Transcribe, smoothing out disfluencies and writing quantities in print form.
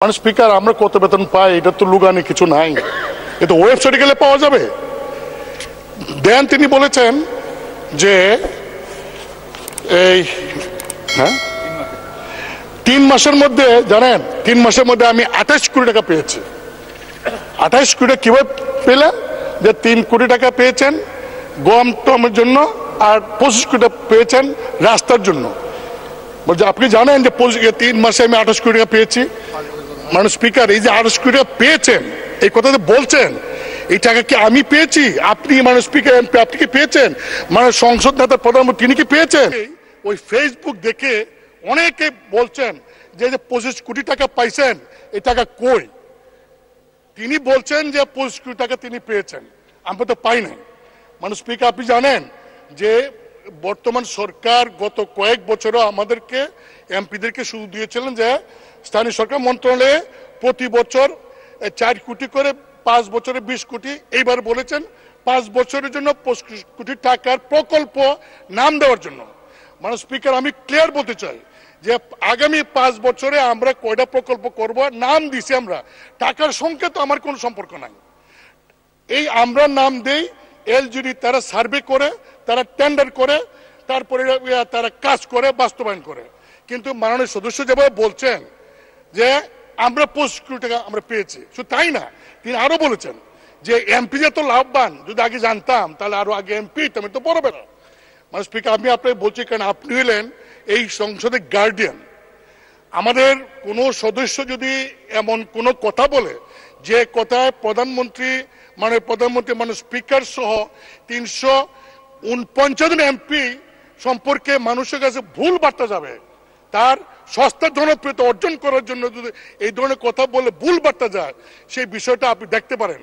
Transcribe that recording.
মানে স্পিকার আমরা কত বেতন পাই এটা তো লুগানি কিছু নাই, এটা ওয়েবসাইটে গেলে পাওয়া যাবে। দেন তিনি বলেছেন যে এই 3 মাসের মধ্যে জানেন 3 মাসের মধ্যে আমি 28 কোটি টাকা পেয়েছি। 28 কোটি কিভাবে পেলেন? যে 3 কোটি টাকা পেয়েছেন গম টমের জন্য আর 25 কোটি টাকা পেয়েছেন রাস্তার জন্য। বলছে আপনি জানেন যে 3 মাসে আমি 28 কোটি টাকা পেয়েছি। মানে স্পিকার এই যে 28 কোটি টাকা পেয়েছেন এই কথা বলছেন, এই টাকা কি আমি পেয়েছি? আপনি মানে স্পিকার এমপি আপনি কি পেয়েছেন? মানে সংসদ নেতা প্রধানমন্ত্রী তিনি কি পেয়েছেন? ওই ফেসবুক দেখে অনেকে বলছেন যে 25 কোটি টাকা পাইছেন, এই টাকা কই? তিনি বলছেন যে 25 কোটি টাকা তিনি পেয়েছেন, আমরা তো পাই নাই। মানে স্পিকার আপনি জানেন যে বর্তমান সরকার গত কয়েক বছরও আমাদেরকে এমপিদেরকে সুযোগ দিয়েছিলেন যে স্থানীয় সরকার মন্ত্রণালয়ে প্রতি বছর 4 কোটি করে 5 বছরে 20 কোটি, এইবার বলেছেন 5 বছরের জন্য 25 কোটি টাকার প্রকল্প নাম দেওয়ার জন্য। মানে স্পিকার আমি ক্লিয়ার বলতে চাই যে আগামী 5 বছরে আমরা কয়টা প্রকল্প করব নাম দিছি আমরা, টাকার সঙ্গে তো আমার কোনো সম্পর্ক নাই। এই আমরা নাম দেই, এলজিডি তারা সার্ভে করে, তারা টেন্ডার করে, তারপরে তারা কাজ করে বাস্তবায়ন করে। কিন্তু মাননীয় সদস্য যেভাবে বলছেন যে আমরা 25 কোটি টাকা আমরা পেয়েছি, শুধু তাই না তিনি আরো বলেছেন যে এমপি যে তো লাভবান, যদি আগে জানতাম তাহলে আরো আগে এমপি আমি তো বড় বেড়া। মানে স্পিকার আমি আপনাকে বলছি কারণ আপনি হলেন এই সংসদের গার্ডিয়ান। আমাদের কোনো সদস্য যদি এমন কোনো কথা বলে যে কথায় প্রধানমন্ত্রী মানে স্পিকার সহ 349 জন এমপি সম্পর্কে মানুষের কাছে ভুল বার্তা যাবে, তার সস্তা জনপ্রিয়তা অর্জন করার জন্য যদি এই ধরনের কথা বলে ভুল বার্তা যায়, সেই বিষয়টা আপনি দেখতে পারেন।